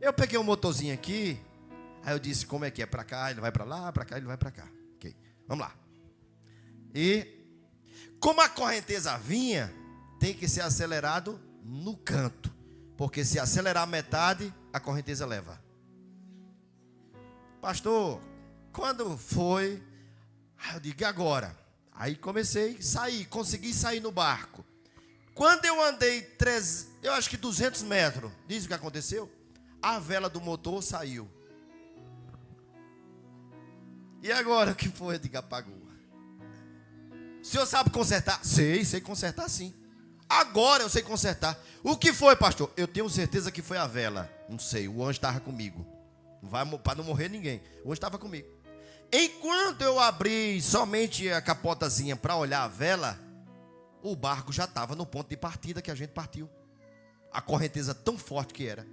Eu peguei um motorzinho aqui. Aí eu disse: como é que é? Para cá, ele vai para lá, para cá, ele vai para cá. Ok, vamos lá. E como a correnteza vinha, tem que ser acelerado no canto. Porque se acelerar metade, a correnteza leva. Pastor, quando foi? Eu digo: e agora? Aí comecei a sair, consegui sair no barco. Quando eu andei eu acho que 200 metros, diz o que aconteceu? A vela do motor saiu. E agora o que foi? Eu digo: apagou. O senhor sabe consertar? Sei consertar sim. Agora eu sei consertar. O que foi, pastor? Eu tenho certeza que foi a vela. Não sei, o anjo estava comigo. Para não morrer ninguém. O anjo estava comigo. Enquanto eu abri somente a capotazinha para olhar a vela, o barco já estava no ponto de partida que a gente partiu. A correnteza tão forte que era.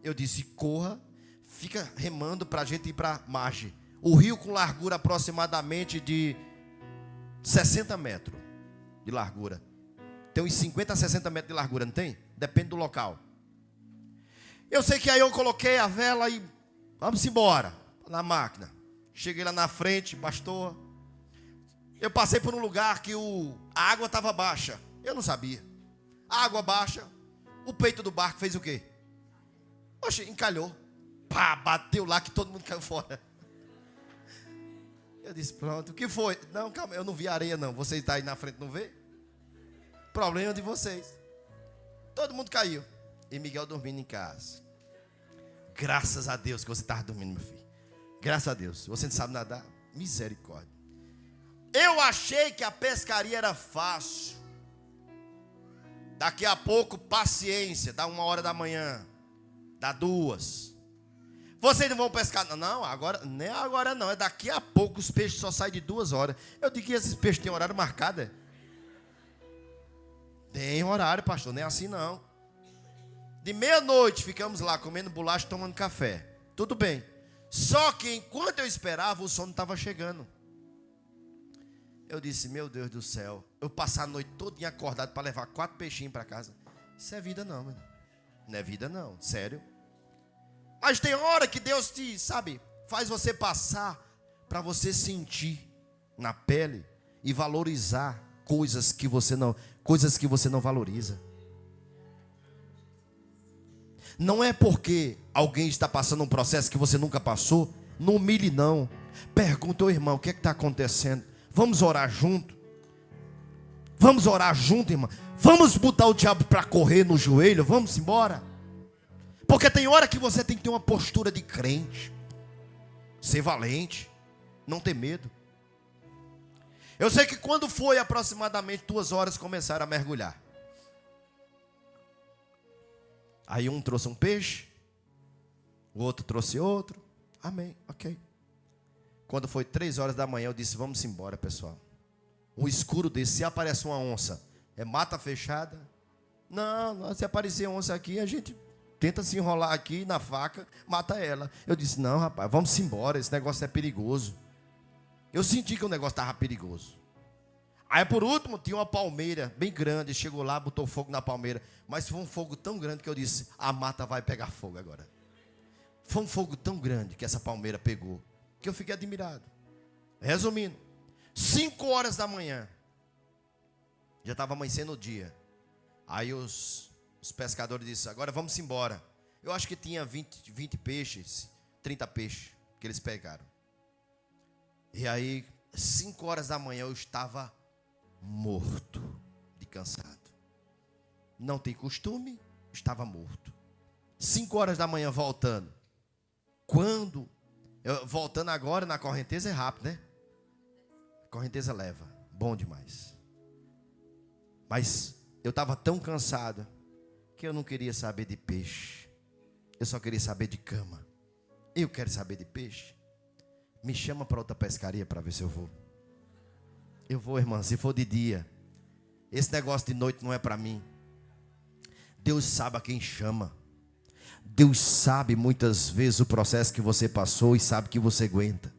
Eu disse, corra, fica remando para a gente ir para a margem. O rio com largura aproximadamente de 60 metros de largura. Tem uns 50 a 60 metros de largura, não tem? Depende do local. Eu sei que aí eu coloquei a vela e vamos embora na máquina. Cheguei lá na frente, pastor. Eu passei por um lugar que a água estava baixa. Eu não sabia. A água baixa, o peito do barco fez o quê? Oxe, encalhou. Pá, bateu lá que todo mundo caiu fora. Eu disse, pronto, o que foi? Não, calma, eu não vi areia não. Vocês estão aí na frente, não vê? Problema de vocês. Todo mundo caiu. E Miguel dormindo em casa. Graças a Deus que você estava dormindo, meu filho. Graças a Deus. Você não sabe nadar? Misericórdia. Eu achei que a pescaria era fácil. Daqui a pouco, paciência. Dá 1h da manhã. Dá 2. Vocês não vão pescar? Não, agora não. É daqui a pouco os peixes só saem de 2 horas. Eu digo que esses peixes têm horário marcado, é? Tem horário, pastor. Não é assim não. De meia-noite ficamos lá comendo bolacha, tomando café. Tudo bem. Só que enquanto eu esperava, o sono estava chegando. Eu disse, meu Deus do céu. Eu passar a noite toda acordado para levar 4 peixinhos para casa. Isso é vida não, mano. Não é vida não, sério. Mas tem hora que Deus te, sabe, faz você passar para você sentir na pele e valorizar coisas que você não valoriza. Não é porque alguém está passando um processo que você nunca passou, não humilhe não. Pergunta ao irmão, o que é que está acontecendo? Vamos orar junto? Vamos orar junto, irmão? Vamos botar o diabo para correr no joelho? Vamos embora? Porque tem hora que você tem que ter uma postura de crente. Ser valente. Não ter medo. Eu sei que quando foi aproximadamente 2 horas, começaram a mergulhar. Aí um trouxe um peixe. O outro trouxe outro. Amém, ok. Quando foi 3 horas da manhã, eu disse, vamos embora, pessoal. Um escuro desse, se aparece uma onça, é mata fechada? Não, se aparecer onça aqui, a gente tenta se enrolar aqui na faca, mata ela. Eu disse, não, rapaz, vamos embora, esse negócio é perigoso. Eu senti que o negócio estava perigoso. Aí por último, tinha uma palmeira bem grande, chegou lá, botou fogo na palmeira. Mas foi um fogo tão grande que eu disse, a mata vai pegar fogo agora. Foi um fogo tão grande que essa palmeira pegou, que eu fiquei admirado. Resumindo, 5 horas da manhã, já estava amanhecendo o dia. Aí os pescadores disseram, agora vamos embora. Eu acho que tinha 20 peixes, 30 peixes que eles pegaram. E aí, 5 horas da manhã eu estava morto de cansado. Não tem costume, estava morto. 5 horas da manhã voltando. Voltando agora na correnteza é rápido, né? Correnteza leva, bom demais. Mas eu estava tão cansado que eu não queria saber de peixe. Eu só queria saber de cama. Eu quero saber de peixe. Me chama para outra pescaria para ver se eu vou. Eu vou, irmã, se for de dia. Esse negócio de noite não é para mim. Deus sabe a quem chama. Deus sabe muitas vezes o processo que você passou e sabe que você aguenta.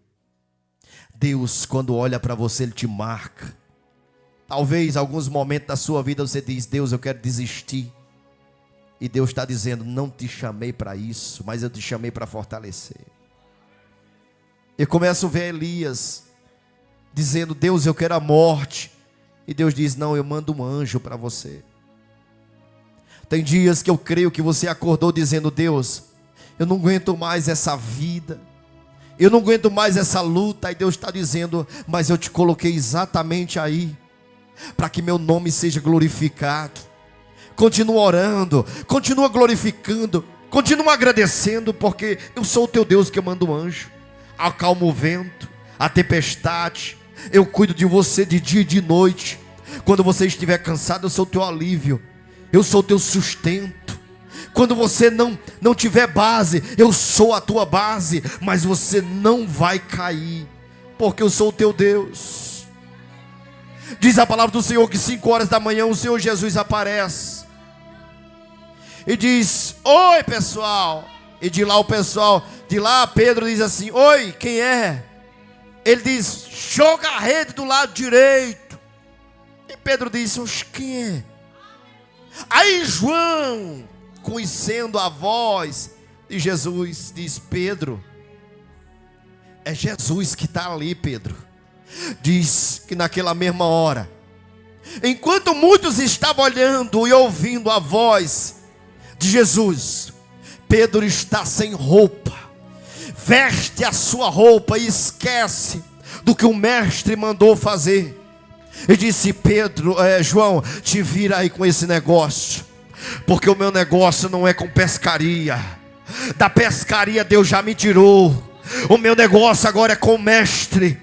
Deus, quando olha para você, Ele te marca. Talvez alguns momentos da sua vida você diz, Deus, eu quero desistir. E Deus está dizendo, não te chamei para isso, mas eu te chamei para fortalecer. Eu começo a ver Elias dizendo, Deus, eu quero a morte. E Deus diz, não, eu mando um anjo para você. Tem dias que eu creio que você acordou dizendo, Deus, eu não aguento mais essa vida. Eu não aguento mais essa luta. E Deus está dizendo, mas eu te coloquei exatamente aí, para que meu nome seja glorificado. Continua orando, continua glorificando, continua agradecendo, porque eu sou o teu Deus que eu mando um anjo. Acalma o vento, a tempestade, Eu cuido de você de dia e de noite. Quando você estiver cansado, eu sou o teu alívio. Eu sou o teu sustento. Quando você não tiver base, eu sou a tua base. Mas você não vai cair, porque eu sou o teu Deus. Diz a palavra do Senhor que 5 horas da manhã o Senhor Jesus aparece e diz: oi pessoal. E de lá Pedro diz assim: oi, quem é? Ele diz: joga a rede do lado direito. E Pedro diz: oxe, quem é? Aí João, conhecendo a voz de Jesus, diz: Pedro, é Jesus que está ali, Pedro. Diz que naquela mesma hora, enquanto muitos estavam olhando e ouvindo a voz de Jesus, Pedro está sem roupa, veste a sua roupa e esquece do que o mestre mandou fazer. E disse: João, te vira aí com esse negócio, porque o meu negócio não é com pescaria. Da pescaria Deus já me tirou. O meu negócio agora é com o mestre.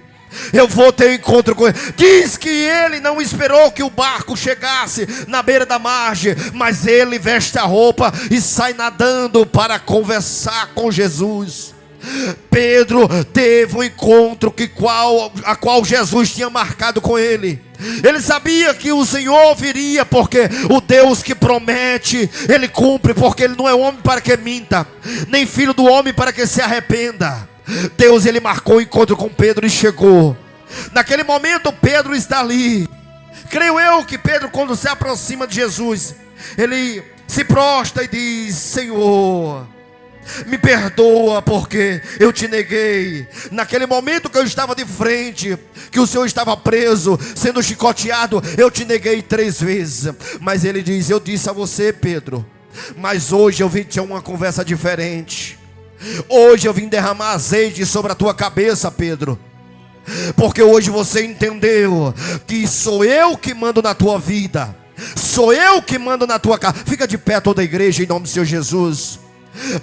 Eu vou ter um encontro com ele. Diz que ele não esperou que o barco chegasse na beira da margem, mas ele veste a roupa e sai nadando para conversar com Jesus. Pedro teve um encontro a qual Jesus tinha marcado com ele. Ele sabia que o Senhor viria, porque o Deus que promete, Ele cumpre, porque Ele não é homem para que minta, nem filho do homem para que se arrependa. Deus, Ele marcou o encontro com Pedro e chegou. Naquele momento Pedro está ali. Creio eu que Pedro, quando se aproxima de Jesus, ele se prostra e diz: Senhor, me perdoa porque eu te neguei. Naquele momento que eu estava de frente, que o Senhor estava preso, sendo chicoteado, eu te neguei 3 vezes. Mas ele diz: eu disse a você, Pedro, mas hoje eu vim ter uma conversa diferente. Hoje eu vim derramar azeite sobre a tua cabeça, Pedro, porque hoje você entendeu que sou eu que mando na tua vida, sou eu que mando na tua casa. Fica de pé toda a igreja em nome do Senhor Jesus.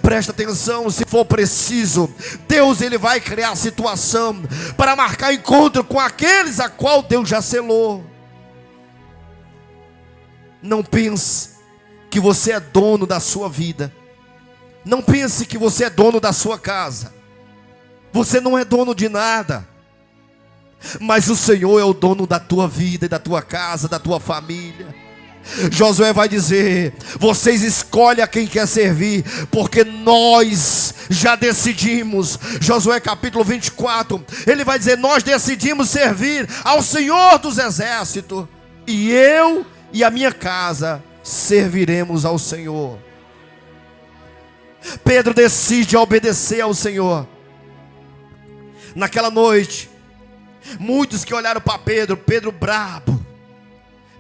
Presta atenção, se for preciso, Deus, Ele vai criar situação para marcar encontro com aqueles a qual Deus já selou. Não pense que você é dono da sua vida. Não pense que você é dono da sua casa. Você não é dono de nada. Mas o Senhor é o dono da tua vida e da tua casa, da tua família. Josué vai dizer: vocês escolhem a quem quer servir, porque nós já decidimos. Josué capítulo 24, ele vai dizer: nós decidimos servir ao Senhor dos exércitos, e eu e a minha casa serviremos ao Senhor. Pedro decide obedecer ao Senhor. Naquela noite, muitos que olharam para Pedro, Pedro brabo,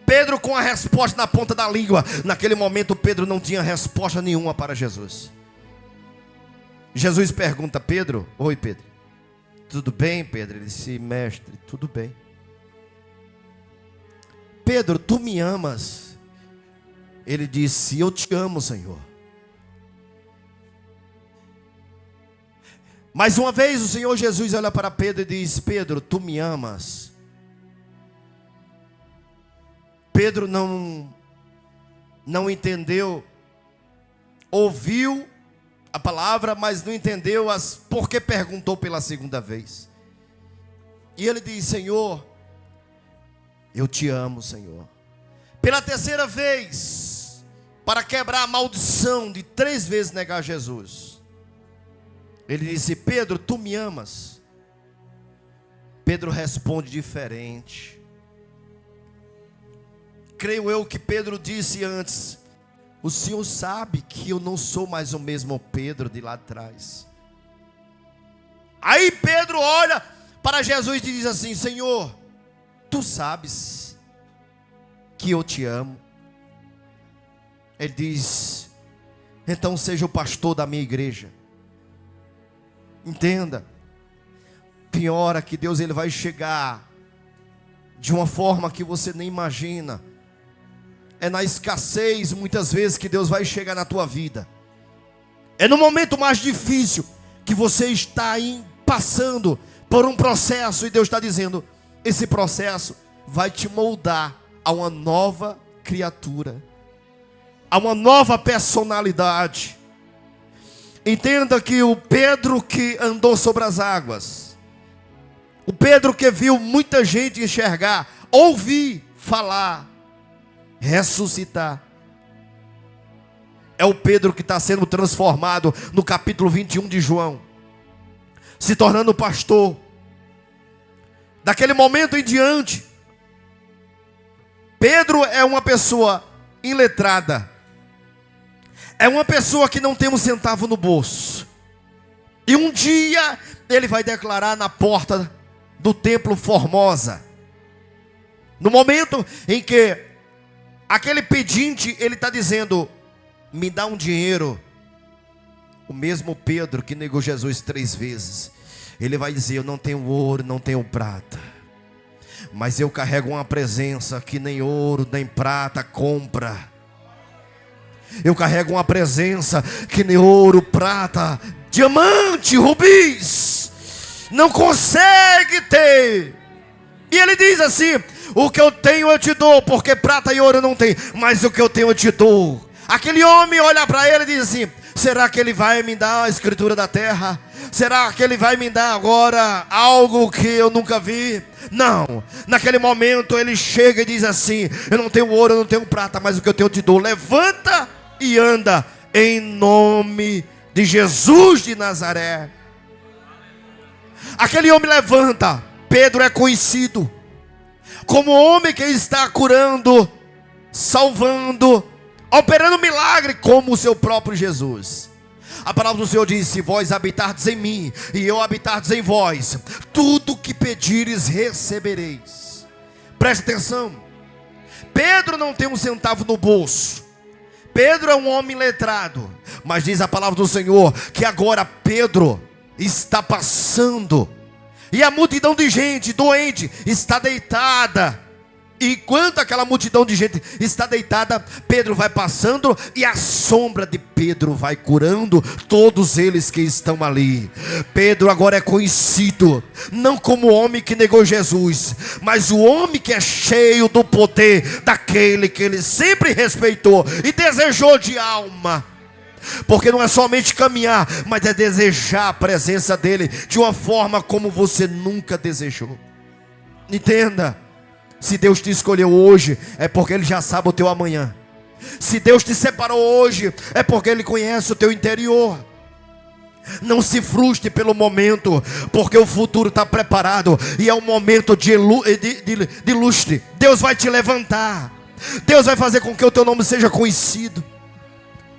Pedro com a resposta na ponta da língua. Naquele momento Pedro não tinha resposta nenhuma para Jesus. Jesus pergunta: Pedro, oi Pedro, tudo bem, Pedro? Ele disse: mestre, tudo bem. Pedro, tu me amas? Ele disse: eu te amo, Senhor. Mais uma vez o Senhor Jesus olha para Pedro e diz: Pedro, tu me amas? Pedro não entendeu, ouviu a palavra, mas não entendeu porque perguntou pela segunda vez. E ele diz: Senhor, eu te amo, Senhor. Pela terceira vez, para quebrar a maldição de 3 vezes negar Jesus, ele disse: Pedro, tu me amas? Pedro responde diferente. Creio eu que Pedro disse antes: o Senhor sabe que eu não sou mais o mesmo Pedro de lá atrás. Aí Pedro olha para Jesus e diz assim: Senhor, tu sabes que eu te amo. Ele diz: então seja o pastor da minha igreja. Entenda, tem hora que Deus, Ele vai chegar de uma forma que você nem imagina. É na escassez muitas vezes que Deus vai chegar na tua vida. É no momento mais difícil que você está passando por um processo e Deus está dizendo: esse processo vai te moldar a uma nova criatura, a uma nova personalidade. Entenda que o Pedro que andou sobre as águas, o Pedro que viu muita gente enxergar, ouvir, falar, ressuscitar, é o Pedro que está sendo transformado no capítulo 21 de João, se tornando pastor. Daquele momento em diante, Pedro é uma pessoa iletrada, é uma pessoa que não tem um centavo no bolso. E um dia ele vai declarar na porta do templo Formosa, no momento em que aquele pedinte, ele está dizendo: me dá um dinheiro. O mesmo Pedro que negou Jesus 3 vezes, ele vai dizer: eu não tenho ouro, não tenho prata, mas eu carrego uma presença que nem ouro nem prata compra. Eu carrego uma presença que nem ouro, prata, diamante, rubis não consegue ter. E ele diz assim: o que eu tenho eu te dou, porque prata e ouro eu não tenho, mas o que eu tenho eu te dou. Aquele homem olha para ele e diz assim: será que ele vai me dar a escritura da terra? Será que ele vai me dar agora algo que eu nunca vi? Não. Naquele momento ele chega e diz assim: eu não tenho ouro, eu não tenho prata, mas o que eu tenho eu te dou. Levanta e anda em nome de Jesus de Nazaré. Aquele homem levanta. Pedro é conhecido como o homem que está curando, salvando, operando milagre como o seu próprio Jesus. A palavra do Senhor diz: se vós habitardes em mim e eu habitardes em vós, tudo que pedires recebereis. Preste atenção. Pedro não tem um centavo no bolso. Pedro é um homem letrado, mas diz a palavra do Senhor que agora Pedro está passando, e a multidão de gente doente está deitada. E enquanto aquela multidão de gente está deitada, Pedro vai passando e a sombra de Pedro vai curando todos eles que estão ali. Pedro agora é conhecido não como o homem que negou Jesus, mas o homem que é cheio do poder daquele que ele sempre respeitou e desejou de alma. Porque não é somente caminhar, mas é desejar a presença dele de uma forma como você nunca desejou. Entenda. Se Deus te escolheu hoje, é porque Ele já sabe o teu amanhã. Se Deus te separou hoje, é porque Ele conhece o teu interior. Não se frustre pelo momento, porque o futuro está preparado e é um momento de lustre. Deus vai te levantar. Deus vai fazer com que o teu nome seja conhecido.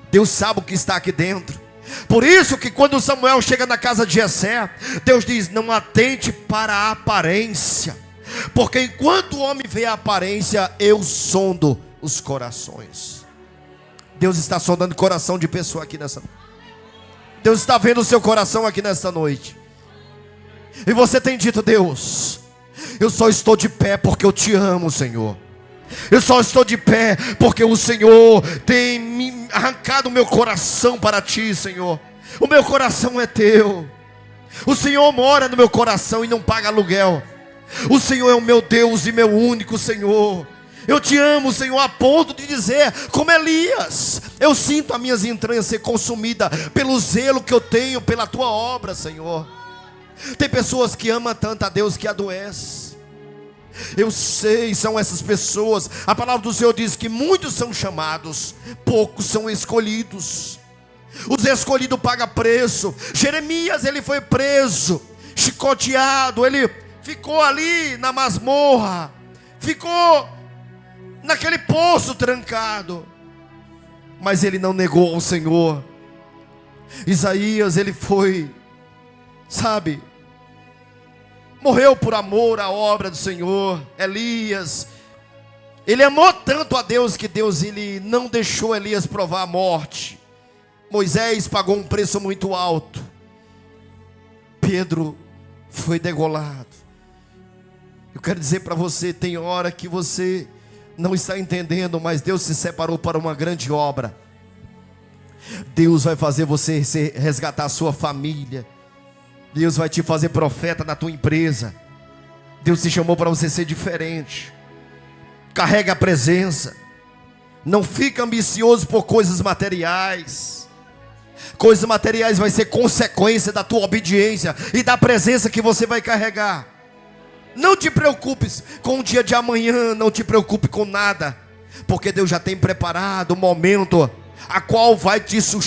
Deus sabe o que está aqui dentro. Por isso que quando Samuel chega na casa de Jessé, Deus diz: não atente para a aparência, porque enquanto o homem vê a aparência, eu sondo os corações. Deus está sondando o coração de pessoa aqui nessa noite. Deus está vendo o seu coração aqui nesta noite. E você tem dito: Deus, eu só estou de pé porque eu te amo, Senhor. Eu só estou de pé porque o Senhor tem me arrancado o meu coração para ti, Senhor. O meu coração é teu. O Senhor mora no meu coração e não paga aluguel. O Senhor é o meu Deus e meu único Senhor. Eu te amo, Senhor, a ponto de dizer, como Elias: eu sinto as minhas entranhas ser consumidas pelo zelo que eu tenho pela tua obra, Senhor. Tem pessoas que amam tanto a Deus que adoecem. Eu sei, são essas pessoas. A palavra do Senhor diz que muitos são chamados, poucos são escolhidos. Os escolhidos pagam preço. Jeremias, ele foi preso, chicoteado, ele ficou ali na masmorra, ficou naquele poço trancado, mas ele não negou ao Senhor. Isaías, ele foi, morreu por amor à obra do Senhor. Elias, ele amou tanto a Deus que Deus ele não deixou Elias provar a morte. Moisés pagou um preço muito alto. Pedro foi degolado. Eu quero dizer para você, tem hora que você não está entendendo, mas Deus se separou para uma grande obra. Deus vai fazer você resgatar a sua família. Deus vai te fazer profeta na tua empresa. Deus te chamou para você ser diferente. Carrega a presença. Não fica ambicioso por coisas materiais. Coisas materiais vai ser consequência da tua obediência e da presença que você vai carregar. Não te preocupes com o dia de amanhã, não te preocupe com nada, porque Deus já tem preparado um momento a qual vai te sustentar.